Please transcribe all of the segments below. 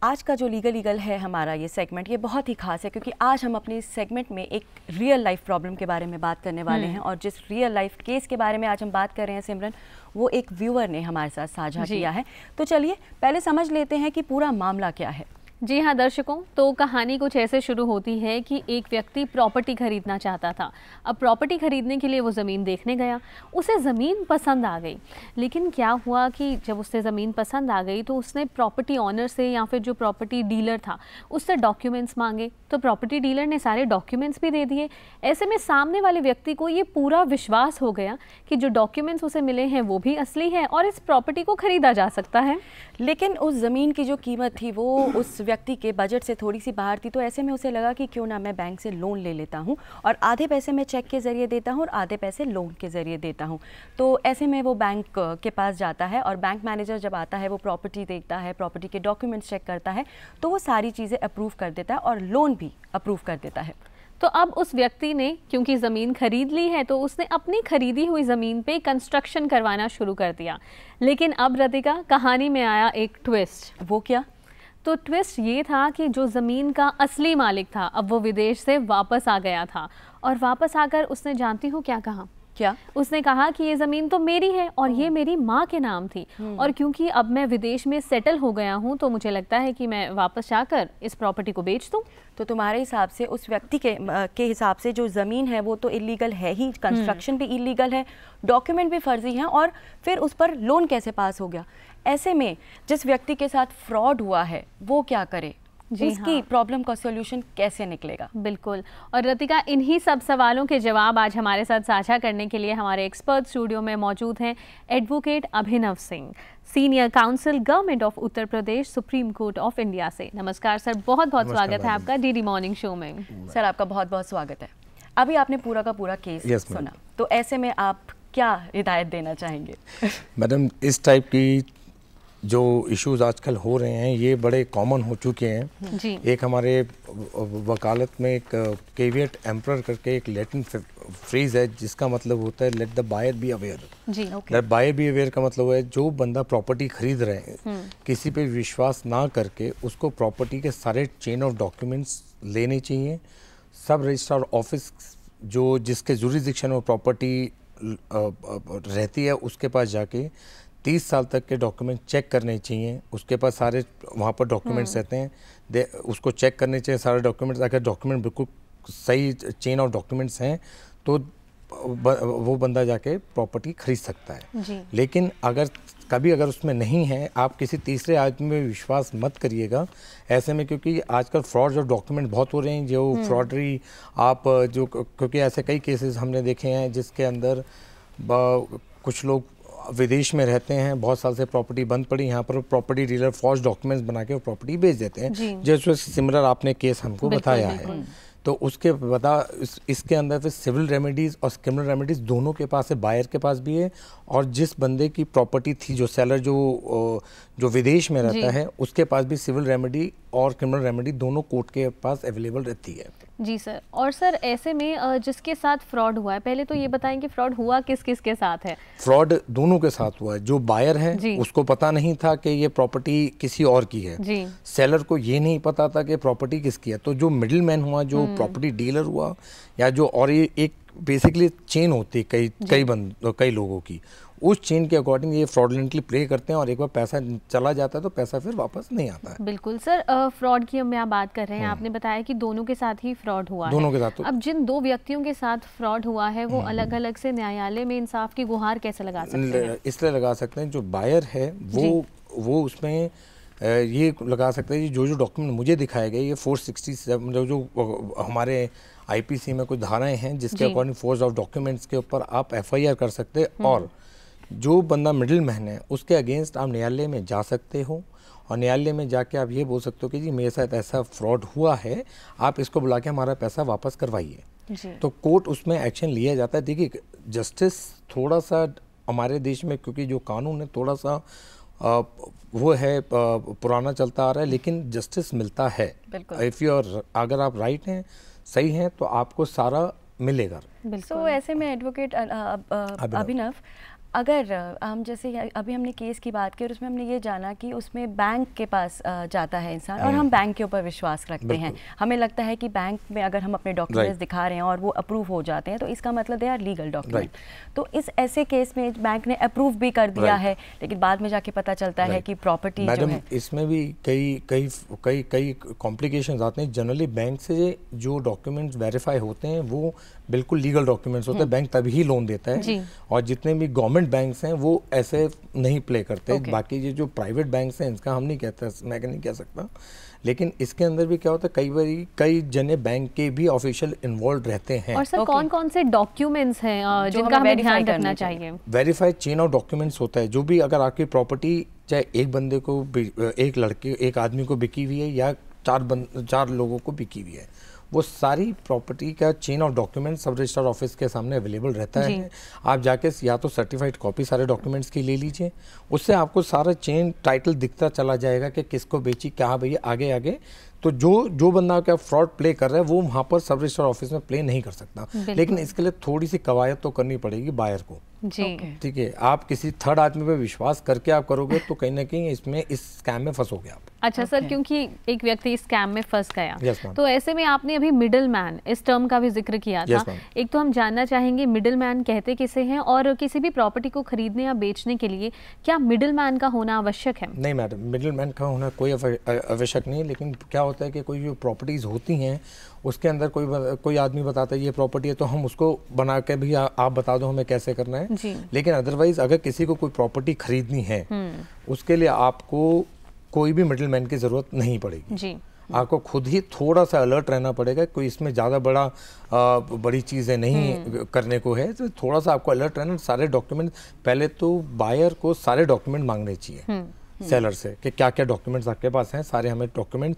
आज का जो लीगल है हमारा ये सेगमेंट, ये बहुत ही खास है क्योंकि आज हम अपने इस सेगमेंट में एक रियल लाइफ प्रॉब्लम के बारे में बात करने वाले हैं। और जिस रियल लाइफ केस के बारे में आज हम बात कर रहे हैं सिमरन, वो एक व्यूअर ने हमारे साथ साझा किया है। तो चलिए पहले समझ लेते हैं कि पूरा मामला क्या है। जी हाँ दर्शकों, तो कहानी कुछ ऐसे शुरू होती है कि एक व्यक्ति प्रॉपर्टी खरीदना चाहता था। अब प्रॉपर्टी खरीदने के लिए वो ज़मीन देखने गया, उसे ज़मीन पसंद आ गई। लेकिन क्या हुआ कि जब उससे ज़मीन पसंद आ गई तो उसने प्रॉपर्टी ऑनर से या फिर जो प्रॉपर्टी डीलर था उससे डॉक्यूमेंट्स मांगे। तो प्रॉपर्टी डीलर ने सारे डॉक्यूमेंट्स भी दे दिए। ऐसे में सामने वाले व्यक्ति को ये पूरा विश्वास हो गया कि जो डॉक्यूमेंट्स उसे मिले हैं वो भी असली है और इस प्रॉपर्टी को खरीदा जा सकता है। लेकिन उस ज़मीन की जो कीमत थी वो उस व्यक्ति के बजट से थोड़ी सी बाहर थी। तो ऐसे में उसे लगा कि क्यों ना मैं बैंक से लोन ले लेता हूँ और आधे पैसे मैं चेक के ज़रिए देता हूँ और आधे पैसे लोन के ज़रिए देता हूँ। तो ऐसे में वो बैंक के पास जाता है और बैंक मैनेजर जब आता है वो प्रॉपर्टी देखता है, प्रॉपर्टी के डॉक्यूमेंट्स चेक करता है, तो वो सारी चीज़ें अप्रूव कर देता है और लोन भी अप्रूव कर देता है। तो अब उस व्यक्ति ने क्योंकि ज़मीन खरीद ली है तो उसने अपनी खरीदी हुई ज़मीन पे कंस्ट्रक्शन करवाना शुरू कर दिया। लेकिन अब रतिका, कहानी में आया एक ट्विस्ट। वो क्या? तो ट्विस्ट ये था कि जो ज़मीन का असली मालिक था अब वो विदेश से वापस आ गया था और वापस आकर उसने, जानती हो क्या कहा? क्या? उसने कहा कि ये ज़मीन तो मेरी है और ये मेरी माँ के नाम थी और क्योंकि अब मैं विदेश में सेटल हो गया हूँ तो मुझे लगता है कि मैं वापस जाकर इस प्रॉपर्टी को बेच दूँ। तो तुम्हारे हिसाब से उस व्यक्ति के हिसाब से जो ज़मीन है वो तो इलीगल है ही, कंस्ट्रक्शन भी इलीगल है, डॉक्यूमेंट भी फर्जी हैं, और फिर उस पर लोन कैसे पास हो गया? ऐसे में जिस व्यक्ति के साथ फ्रॉड हुआ है वो क्या करे? उसकी प्रॉब्लम का सॉल्यूशन कैसे निकलेगा? बिल्कुल। और रतिका, इन्हीं सब सवालों के जवाब आज हमारे साथ साझा करने के लिए हमारे एक्सपर्ट स्टूडियो में मौजूद हैं advocate Abhinav Singh, senior council government of Uttar Pradesh, supreme Court of India से। नमस्कार सर, बहुत बहुत स्वागत है आपका डीडी मॉर्निंग शो में। सर आपका बहुत बहुत स्वागत है। अभी आपने पूरा का पूरा केस सुना, तो ऐसे में आप क्या हिदायत देना चाहेंगे? मैडम, इस टाइप की जो इश्यूज आजकल हो रहे हैं ये बड़े कॉमन हो चुके हैं जी। एक हमारे वकालत में एक केवियट एम्परर करके एक लैटिन फ्रेज है जिसका मतलब होता है let the buyer be aware. जी, लेट बायर बी अवेयर का मतलब है जो बंदा प्रॉपर्टी खरीद रहे हैं किसी पे विश्वास ना करके उसको प्रॉपर्टी के सारे चेन ऑफ डॉक्यूमेंट्स लेने चाहिए। सब रजिस्ट्रार ऑफिस जो जिसके जुरिसडिक्शन में प्रॉपर्टी रहती है उसके पास जाके 30 साल तक के डॉक्यूमेंट चेक करने चाहिए। उसके पास सारे वहाँ पर डॉक्यूमेंट्स रहते हैं, उसको चेक करने चाहिए सारे डॉक्यूमेंट्स। अगर डॉक्यूमेंट बिल्कुल सही चेन ऑफ डॉक्यूमेंट्स हैं तो वो बंदा जाके प्रॉपर्टी खरीद सकता है। लेकिन अगर उसमें नहीं है, आप किसी तीसरे आदमी में विश्वास मत करिएगा ऐसे में, क्योंकि आजकल फ्रॉड और डॉक्यूमेंट बहुत हो रहे हैं जो फ्रॉडरी क्योंकि ऐसे कई केसेस हमने देखे हैं जिसके अंदर कुछ लोग विदेश में रहते हैं, बहुत साल से प्रॉपर्टी बंद पड़ी, यहाँ पर प्रॉपर्टी डीलर फॉर्ज डॉक्यूमेंट्स बना के वो प्रॉपर्टी बेच देते हैं, जैसे सिमिलर आपने केस हमको बताया है। तो उसके इसके अंदर फिर सिविल रेमेडीज़ और क्रिमिनल रेमेडीज़ दोनों के पास है, बायर के पास भी है और जिस बंदे की प्रॉपर्टी थी, जो सेलर जो विदेश में रहता है उसके पास भी सिविल रेमेडी और क्रिमिनल रेमेडी दोनों कोर्ट के पास अवेलेबल रहती है। जी सर। और सर ऐसे में जिसके साथ फ्रॉड हुआ है, पहले तो ये बताएं कि फ्रॉड हुआ किस किस के साथ है? फ्रॉड दोनों के साथ हुआ है। जो बायर है उसको पता नहीं था कि ये प्रॉपर्टी किसी और की है जी। सेलर को ये नहीं पता था कि प्रॉपर्टी किसकी है। तो जो मिडिल मैन हुआ, जो प्रॉपर्टी डीलर हुआ या जो, और ये एक बेसिकली चेन होती है कई लोगों की, उस चेन के अकॉर्डिंग ये फ्रॉडलेंटली प्ले करते हैं और एक बार पैसा चला जाता है तो पैसा फिर वापस नहीं आता है। बिल्कुल सर। फ्रॉड की हम यहाँ बात कर रहे हैं, आपने बताया कि दोनों के साथ ही फ्रॉड हुआ दोनों है। के साथ। अब जिन दो व्यक्तियों के साथ फ्रॉड हुआ है वो अलग अलग से न्यायालय में इंसाफ की गुहार कैसे लगा सकते हैं? इसलिए लगा सकते हैं, जो बायर है वो उसमें ये लगा सकते हैं जो डॉक्यूमेंट मुझे दिखाए गए, ये 467 जो हमारे IPC में कुछ धाराएं हैं जिसके अकॉर्डिंग फोर्स ऑफ डॉक्यूमेंट्स के ऊपर आप FIR कर सकते हैं और जो बंदा मिडिल मैन है उसके अगेंस्ट आप न्यायालय में जा सकते हो और न्यायालय में जाके आप ये बोल सकते हो कि जी मेरे साथ ऐसा फ्रॉड हुआ है, आप इसको बुला के हमारा पैसा वापस करवाइए। तो कोर्ट उसमें एक्शन लिया जाता है। देखिए, जस्टिस थोड़ा सा हमारे देश में, क्योंकि जो कानून है थोड़ा सा वो है पुराना चलता आ रहा है, लेकिन जस्टिस मिलता है। अगर आप राइट हैं, सही हैं, तो आपको सारा मिलेगा। तो ऐसे में एडवोकेट अभिनव, अगर हम जैसे अभी हमने केस की बात की और उसमें हमने ये जाना कि उसमें बैंक के पास जाता है इंसान और हम बैंक के ऊपर विश्वास रखते हैं, हमें लगता है कि बैंक में अगर हम अपने डॉक्यूमेंट्स दिखा रहे हैं और वो अप्रूव हो जाते हैं तो इसका मतलब दे आर लीगल डॉक्यूमेंट। तो इस ऐसे केस में बैंक ने अप्रूव भी कर दिया है लेकिन बाद में जाके पता चलता है कि प्रॉपर्टी जो है, इसमें भी कई कॉम्प्लिकेशंस आते हैं। जनरली बैंक से जो डॉक्यूमेंट्स वेरीफाई होते हैं वो बिल्कुल लीगल डॉक्यूमेंट्स होते हैं, बैंक तभी लोन देता है। और जितने भी गवर्नमेंट बैंक्स हैं वो ऐसे नहीं प्ले करते। बाकी ये जो प्राइवेट बैंक्स हैं इनका हम नहीं कहते, मैं नहीं कह सकता, लेकिन इसके अंदर भी क्या होता है कई बार कई जने बैंक के भी ऑफिशियल इन्वॉल्व रहते हैं। और सर कौन कौन से डॉक्यूमेंट्स हैं जिनका हमें ध्यान रखना चाहिए? वेरीफाइड चेन ऑफ डॉक्यूमेंट्स होता है। जो भी अगर आपकी प्रॉपर्टी चाहे एक बंदे को, एक आदमी को बिकी हुई है या चार लोगों को बिकी हुई है, वो सारी प्रॉपर्टी का चेन ऑफ डॉक्यूमेंट सब रजिस्ट्रार ऑफिस के सामने अवेलेबल रहता है। आप जाके या तो सर्टिफाइड कॉपी सारे डॉक्यूमेंट्स की ले लीजिए, उससे आपको सारा चेन टाइटल दिखता चला जाएगा कि किसको बेची, क्या भैया आगे। तो जो बंदा क्या फ्रॉड प्ले कर रहा है वो वहाँ पर सब रजिस्ट्रार ऑफिस में प्ले नहीं कर सकता, लेकिन इसके लिए थोड़ी सी कवायद तो करनी पड़ेगी बायर को। ठीक है, आप किसी थर्ड आदमी पे विश्वास करके आप करोगे तो कहीं ना कहीं इसमें इस स्कैम में फंसोगे आप। अच्छा सर, क्योंकि एक व्यक्ति स्कैम में फंस गया, तो ऐसे में आपने अभी मिडिल मैन इस टर्म का भी जिक्र किया था। एक तो हम जानना चाहेंगे मिडिल मैन कहते किसे हैं, और किसी भी प्रॉपर्टी को खरीदने या बेचने के लिए क्या मिडिल मैन का होना आवश्यक है? नहीं मैडम, मिडिल मैन का होना कोई आवश्यक नहीं है, लेकिन क्या होता है कि कोई जो प्रॉपर्टीज होती हैं उसके अंदर कोई आदमी बताता है ये प्रॉपर्टी है तो हम उसको बना के भी आप बता दो हमें कैसे करना है। लेकिन अदरवाइज अगर किसी को कोई प्रॉपर्टी खरीदनी है उसके लिए आपको कोई भी मिडिलमैन की जरूरत नहीं पड़ेगी। आपको खुद ही थोड़ा सा अलर्ट रहना पड़ेगा, कोई इसमें ज़्यादा बड़ी चीज़ें नहीं करने को है, तो थोड़ा सा आपको अलर्ट रहना। सारे डॉक्यूमेंट पहले तो बायर को सारे डॉक्यूमेंट मांगने चाहिए सेलर से कि क्या क्या डॉक्यूमेंट्स आपके पास हैं, सारे हमें डॉक्यूमेंट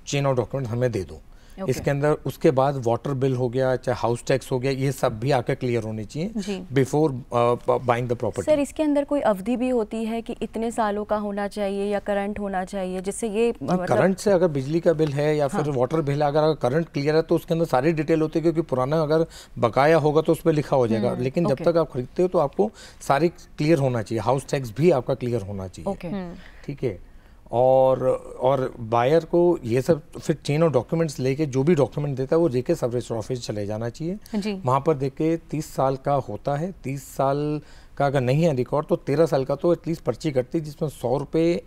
चेन ऑफ डॉक्यूमेंट हमें दे दो। इसके अंदर उसके बाद वाटर बिल हो गया, चाहे हाउस टैक्स हो गया, ये सब भी आकर क्लियर होनी चाहिए before buying the property. Sir इसके अंदर कोई अवधि भी होती है कि इतने सालों का होना चाहिए या करंट होना चाहिए, जिससे ये करंट से अगर बिजली का बिल है या फिर वाटर बिल है, अगर करंट क्लियर है तो उसके अंदर सारी डिटेल होती है, क्योंकि पुराना अगर बकाया होगा तो उस पर लिखा हो जाएगा। लेकिन जब तक आप खरीदते हो तो आपको सारी क्लियर होना चाहिए, हाउस टैक्स भी आपका क्लियर होना चाहिए। ठीक है, और बायर को ये सब फिर चेन ऑफ डॉक्यूमेंट्स लेके जो भी डॉक्यूमेंट देता है वो लेके सब रजिस्टर ऑफिस चले जाना चाहिए। वहाँ पर देखे 30 साल का होता है, 30 साल का अगर नहीं है रिकॉर्ड तो 13 साल का तो एटलीस्ट पर्ची कटती है, जिसमें 100 रुपये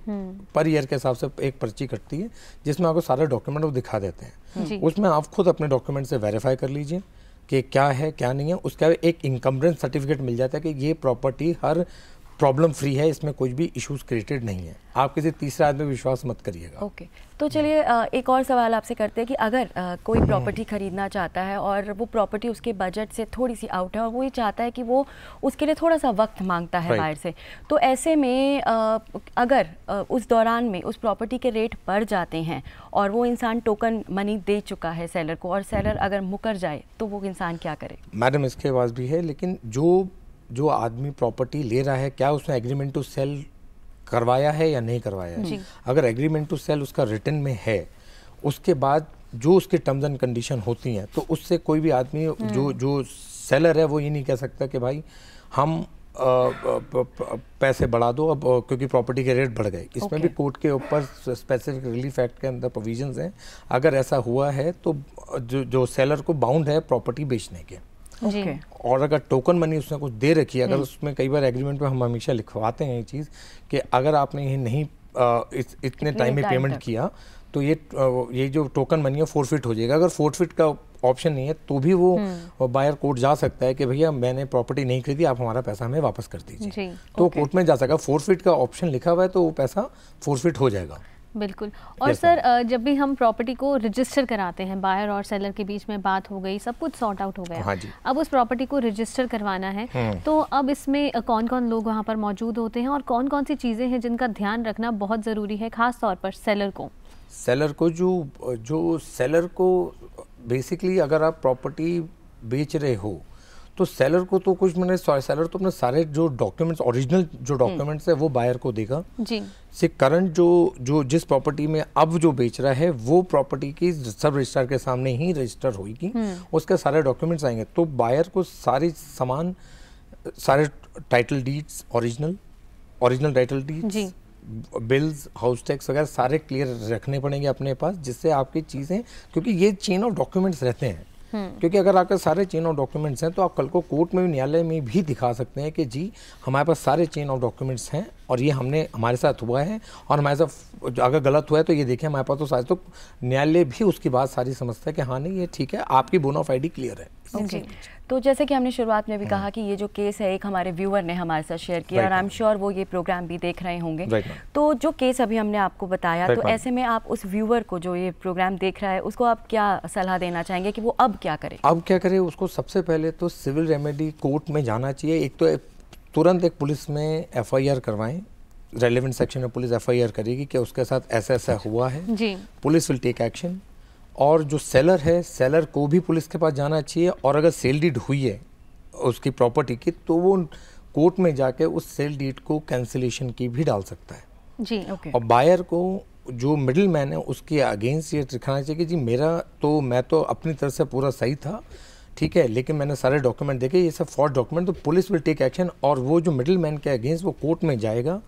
पर ईयर के हिसाब से एक पर्ची कटती है, जिसमें आपको सारे डॉक्यूमेंट वो दिखा देते हैं। उसमें आप खुद अपने डॉक्यूमेंट से वेरीफाई कर लीजिए कि क्या है क्या नहीं है। उसके बाद एक इनकम्बरेंस सर्टिफिकेट मिल जाता है कि ये प्रॉपर्टी हर प्रॉब्लम फ्री है, इसमें कोई भी इश्यूज क्रिएटेड नहीं है। आप किसी तीसरे आदमी पे विश्वास मत करिएगा। ओके, तो चलिए एक और सवाल आपसे करते हैं कि अगर कोई प्रॉपर्टी खरीदना चाहता है और वो प्रॉपर्टी उसके बजट से थोड़ी सी आउट है और वो ये चाहता है कि वो उसके लिए थोड़ा सा वक्त मांगता है बाहर से, तो ऐसे में अगर उस दौरान में उस प्रॉपर्टी के रेट बढ़ जाते हैं और वो इंसान टोकन मनी दे चुका है सेलर को और सेलर अगर मुकर जाए तो वो इंसान क्या करे? मैडम इसके पास भी है, लेकिन जो आदमी प्रॉपर्टी ले रहा है क्या उसने एग्रीमेंट टू सेल करवाया है या नहीं करवाया है। अगर एग्रीमेंट टू सेल उसका रिटन में है, उसके बाद जो उसके टर्म्स एंड कंडीशन होती हैं तो उससे कोई भी आदमी जो सेलर है वो ये नहीं कह सकता कि भाई हम पैसे बढ़ा दो अब क्योंकि प्रॉपर्टी के रेट बढ़ गए। इसमें भी कोर्ट के ऊपर स्पेसिफिक रिलीफ एक्ट के अंदर प्रोविजंस हैं। अगर ऐसा हुआ है तो जो सेलर को बाउंड है प्रॉपर्टी बेचने के। और अगर टोकन मनी उसने कुछ दे रखी है, अगर उसमें कई बार एग्रीमेंट पे हम हमेशा लिखवाते हैं ये चीज़ कि अगर आपने ये नहीं इतने टाइम में पेमेंट किया तो ये जो टोकन मनी है फोरफिट हो जाएगा। अगर फोरफिट का ऑप्शन नहीं है तो भी वो बायर कोर्ट जा सकता है कि भैया मैंने प्रॉपर्टी नहीं खरीदी, आप हमारा पैसा हमें वापस कर दीजिए। तो कोर्ट में जा सकता है। फोरफिट का ऑप्शन लिखा हुआ है तो वो पैसा फोरफिट हो जाएगा। बिल्कुल। और सर जब भी हम प्रॉपर्टी को रजिस्टर कराते हैं, बायर और सेलर के बीच में बात हो गई, सब कुछ सॉर्ट आउट हो गया, हाँ जी। अब उस प्रॉपर्टी को रजिस्टर करवाना है, तो अब इसमें कौन कौन लोग वहाँ पर मौजूद होते हैं और कौन कौन सी चीज़ें हैं जिनका ध्यान रखना बहुत ज़रूरी है, खास तौर पर सेलर को जो सेलर को बेसिकली अगर आप प्रॉपर्टी बेच रहे हो तो सेलर को तो कुछ सेलर तो अपने सारे जो डॉक्यूमेंट्स ओरिजिनल जो डॉक्यूमेंट्स है वो बायर को देगा जी। से करंट जो जिस प्रॉपर्टी में अब जो बेच रहा है वो प्रॉपर्टी की सब रजिस्ट्रार के सामने ही रजिस्टर होगी, उसके सारे डॉक्यूमेंट्स आएंगे। तो बायर को सारी सामान सारे title deeds original title deeds जी, बिल्स, हाउस टैक्स वगैरह सारे क्लियर रखने पड़ेंगे अपने पास, जिससे आपकी चीज़ें, क्योंकि ये चेन ऑफ डॉक्यूमेंट्स रहते हैं, क्योंकि अगर आपके सारे चेन ऑफ डॉक्यूमेंट्स हैं तो आप कल को कोर्ट में भी, न्यायालय में भी दिखा सकते हैं कि जी हमारे पास सारे चेन ऑफ डॉक्यूमेंट्स हैं और ये हमारे साथ हुआ है, और हमारे साथ अगर गलत हुआ है तो ये देखिए हमारे पास तो सारे, तो न्यायालय भी उसकी बात सारी समझता है कि हाँ नहीं ये ठीक है, आपकी बोनाफाइड क्लियर है। जी, तो जैसे कि हमने शुरुआत में भी कहा कि ये जो केस है एक हमारे व्यूअर ने हमारे साथ शेयर किया, और आई एम श्योर वो ये प्रोग्राम भी देख रहे होंगे। तो जो केस अभी हमने आपको बताया, तो ऐसे में आप उस व्यूअर को जो ये प्रोग्राम देख रहा है उसको आप क्या सलाह देना चाहेंगे कि वो अब क्या करे? अब क्या करे, उसको सबसे पहले तो सिविल रेमेडी कोर्ट में जाना चाहिए। एक तो तुरंत एक पुलिस में FIR करवाएं, रेलेवेंट सेक्शन में पुलिस FIR करेगी कि उसके साथ ऐसा ऐसा हुआ है जी, पुलिस विल टेक एक्शन। और जो सेलर है, सेलर को भी पुलिस के पास जाना चाहिए, और अगर सेल डीड हुई है उसकी प्रॉपर्टी की तो वो कोर्ट में जाके उस सेल डीड को कैंसिलेशन की भी डाल सकता है जी, ओके। और बायर को, जो मिडिल मैन है, उसके अगेंस्ट ये दिखाना चाहिए कि जी मैं तो अपनी तरफ से पूरा सही था, ठीक है, लेकिन मैंने सारे डॉक्यूमेंट देखे, ये सब फॉल्स डॉक्यूमेंट, तो पुलिस विल टेक एक्शन। और वो जो मिडिल मैन के अगेंस्ट वो कोर्ट में जाएगा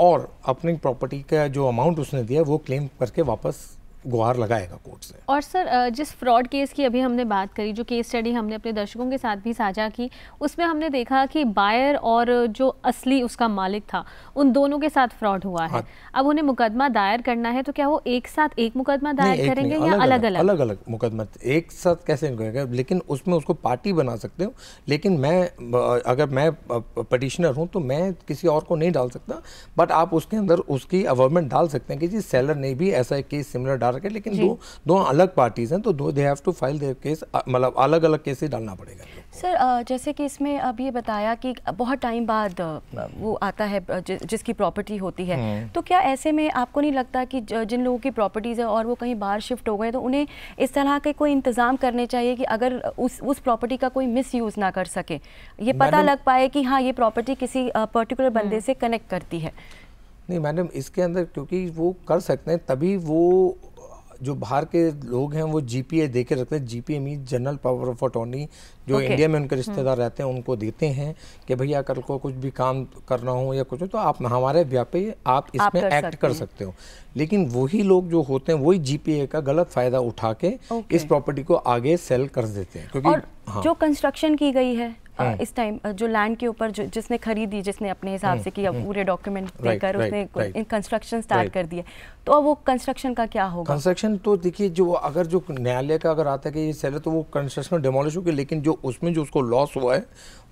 और अपनी प्रॉपर्टी का जो अमाउंट उसने दिया वो क्लेम करके वापस गुहार लगाएगा कोर्ट से। और सर जिस फ्रॉड केस की अभी हमने बात करी, जो केस स्टडी हमने अपने दर्शकों के साथ भी साझा की, उसमें हमने देखा कि बायर और जो असली उसका मालिक था उन दोनों के साथ फ्रॉड हुआ है। हाँ। अब उन्हें मुकदमा दायर करना है तो क्या वो एक साथ एक मुकदमा दायर करेंगे या अलग अलग मुकदमा? एक साथ कैसे करेगा, लेकिन उसमें उसको पार्टी बना सकते हो, लेकिन अगर मैं पटिशनर हूँ तो मैं किसी और को नहीं डाल सकता, बट आप उसके अंदर उसकी अवर्मेंट डाल सकते हैं कि जी सेलर ने भी ऐसा एक केस सिमिलर रखे, लेकिन दो अलग पार्टीज हैं तो they have to file their case, मतलब अलग अलग केसेस डालना पड़ेगा। सर जैसे कि इसमें अब ये बताया कि बहुत टाइम बाद वो आता है जिसकी प्रॉपर्टी होती है, तो क्या ऐसे में आपको नहीं लगता कि जिन लोगों की प्रॉपर्टीज़ है और वो कहीं बाहर शिफ्ट हो गए तो उन्हें इस तरह के कोई इंतज़ाम करने चाहिए कि अगर उस प्रॉपर्टी का कोई मिस यूज़ ना कर सके, ये पता लग पाए कि हाँ ये प्रॉपर्टी किसी पर्टिकुलर बंदे से कनेक्ट करती है? नहीं मैडम, इसके अंदर क्योंकि वो कर सकते हैं, तभी वो जो बाहर के लोग हैं वो GPA दे के रखते हैं। GPA mean general power of attorney, जो इंडिया में उनके रिश्तेदार रहते हैं उनको देते हैं कि भैया कल को कुछ भी काम करना हो या कुछ हो तो आप हमारे व्यापी आप इसमें एक्ट कर सकते हो। लेकिन वही लोग जो होते हैं वही GPA का गलत फायदा उठा के इस प्रॉपर्टी को आगे सेल कर देते हैं। क्योंकि जो कंस्ट्रक्शन की गई है इस टाइम, जो लैंड के ऊपर जिसने खरीदी, जिसने अपने हिसाब से किया, पूरे डॉक्यूमेंट देकर उसने कंस्ट्रक्शन स्टार्ट कर दिया, तो अब वो कंस्ट्रक्शन का क्या होगा? कंस्ट्रक्शन तो देखिए, जो अगर जो न्यायालय का अगर आता है कि ये सेलर, तो वो कंस्ट्रक्शन डिमोलिश होगी, लेकिन जो उसमें जो उसको लॉस हुआ है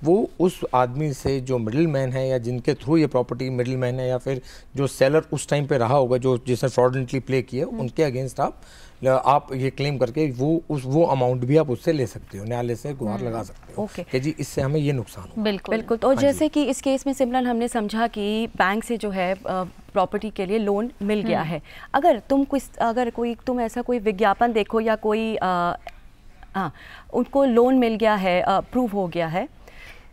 वो उस आदमी से जो मिडिल मैन है या जिनके थ्रू ये प्रॉपर्टी मिडिल मैन है या फिर जो सेलर उस टाइम पे रहा होगा जो जिसने फ्रॉडलेंटली प्ले किया, उनके अगेंस्ट आप ये क्लेम करके वो अमाउंट भी आप उससे ले सकते हो, न्यायालय से गुहार लगा सकते हो कि जी इससे हमें ये नुकसान हो। बिल्कुल। तो जैसे कि इस केस में सिमरन हमने समझा कि बैंक से जो है प्रॉपर्टी के लिए लोन मिल गया है, अगर तुम ऐसा कोई विज्ञापन देखो या कोई उनको लोन मिल गया है, अप्रूव हो गया है,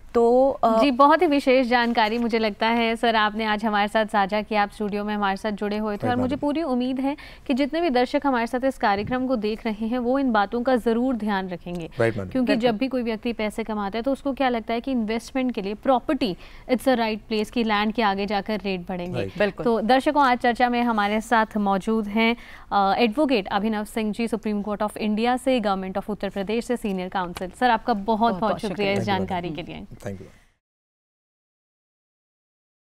तो जी बहुत ही विशेष जानकारी मुझे लगता है सर आपने आज हमारे साथ साझा किया। आप स्टूडियो में हमारे साथ जुड़े हुए थे और मुझे पूरी उम्मीद है कि जितने भी दर्शक हमारे साथ इस कार्यक्रम को देख रहे हैं वो इन बातों का ज़रूर ध्यान रखेंगे, क्योंकि जब भी कोई व्यक्ति पैसे कमाता है तो उसको क्या लगता है कि इन्वेस्टमेंट के लिए property it's a right place, की लैंड के आगे जाकर रेट बढ़ेंगे। तो दर्शकों, आज चर्चा में हमारे साथ मौजूद हैं advocate Abhinav Singh ji, Supreme Court of India से, गवर्नमेंट ऑफ उत्तर प्रदेश से सीनियर काउंसिल। सर आपका बहुत बहुत शुक्रिया इस जानकारी के लिए। Thank you.